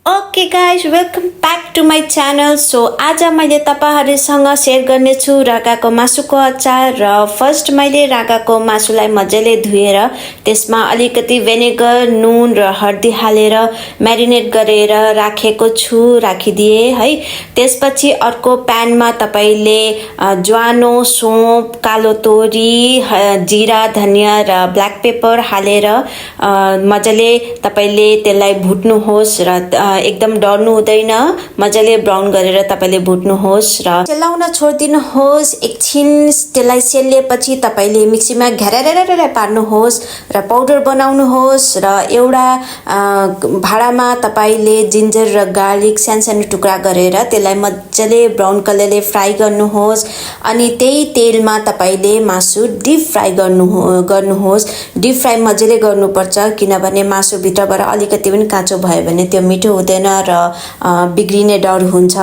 Okay guys welcome back to my channel. So आज मैले तपाईहरुसँग share गर्नेछु रागाको मासुको अचार। र फर्स्ट मैले रागाको मासुलाई मजाले धुएर त्यसमा अलिकति भेनेगर नुन र हर्दी हालेर म्यारिनेट गरेर राखेको छु, राखिदिए है। त्यसपछि अर्को प्यानमा तपाईले ज्वानो, सोप, कालो तोरी, जिरा, धनिया र ब्ल्याक पेपर हालेर मजाले तपाईले त्यसलाई भुट्नुहोस् र एकदम डर्नु हुँदैन, मजाले ब्राउन गरेर तपाईले भुट्नुहोस् र सेलाउन छोड्दिनुहोस्। एकछिन त्यसलाई सेलिएपछि तपाईले मिक्सीमा घ्यारेरेरे पार्नुहोस् र पाउडर बनाउनुहोस्। र एउटा भाँडामा तपाईले जिन्जर र गार्लिक सानो टुक्रा गरेर त्यसलाई मजाले ब्राउन कलरले फ्राई गर्नुहोस्। अनि त्यही तेलमा तपाईले मासु डीप फ्राई गर्नुहोस्। डीप फ्राई मजाले गर्नुपर्छ, किनभने मासु भित्रबाट अलिकति पनि काँचो भयो भने त्यो मिठो हुँदैन र बिग्रिने डर हुन्छ।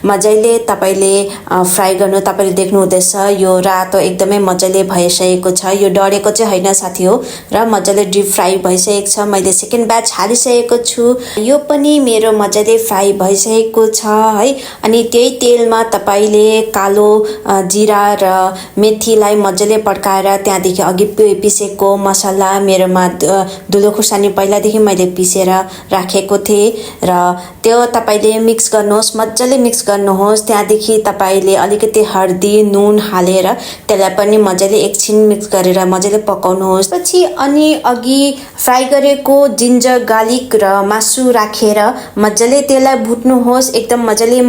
मजाले तपाईले फ्राई गर्नु। तपाईले देख्नु हुँदैछ यो रातो एकदमै मजाले भइसकेको छ, यो डढेको चाहिँ हैन साथी हो। र मजाले डीप फ्राई भइसकेको छ। मैले सेकेन्ड ब्याच हालिसकेको छु, यो पनि मेरो मजाले फ्राई भइसकेको छ है। अनि त्यही तेलमा तपाईले कालो जिरा र मेथीलाई मजाले पड्काएर त्यहाँदेखि अघि पिसेको मसला मेरोमा धुलो खुर्सानी पहिलादेखि मैले पिसेर राखेको थिएँ र त्यो तपाईले मिक्स गर्नुहोस्, मजाले मिक्स गर्नुहोस्। त्यहाँदेखि तपाईले अलिकति हर्दी नुन हालेर त्यसलाई पनि मजाले एकछिन मिक्स गरेर मजाले पकाउनुहोस्। पछि अनि अघि फ्राई गरेको जिन्जर गार्लिक र मासु राखेर मजाले त्यसलाई भुट्नुहोस्। एकदम मजाले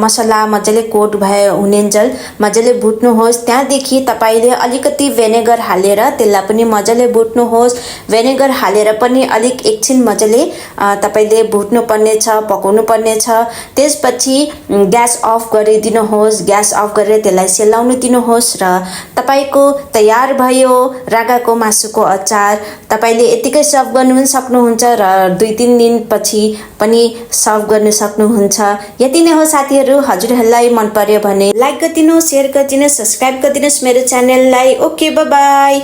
मसला मजाले कोट भए हुनेन्जेल मजाले भुट्नुहोस्। त्यहाँदेखि तपाईले अलिकति भेनेगर हालेर त्यसलाई पनि मजाले भुट्नुहोस्। भेनेगर हालेर पनि अलिक एकछिन मजाले तपाईले भुट्नु पर्ने छ, पकाउनु पर्ने छ। त्यसपछि ग्यास अफ गरिदिनुहोस्। ग्यास अफ गरेर त्यसलाई सेलाउनु दिनुहोस् र तपाईको तयार भयो रागाको मासुको अचार। तपाईले यतिकै सर्भ गर्नु पनि सक्नुहुन्छ र 2-3 दिनपछि पनि सर्भ गर्न सक्नुहुन्छ। यति नै हो साथीहरु। हजुरहरुलाई मन पर्यो भने लाइक गरिदिनु, शेयर गरिदिनु, सब्स्क्राइब गरिदिनुस् मेरो च्यानललाई। Okay bye bye.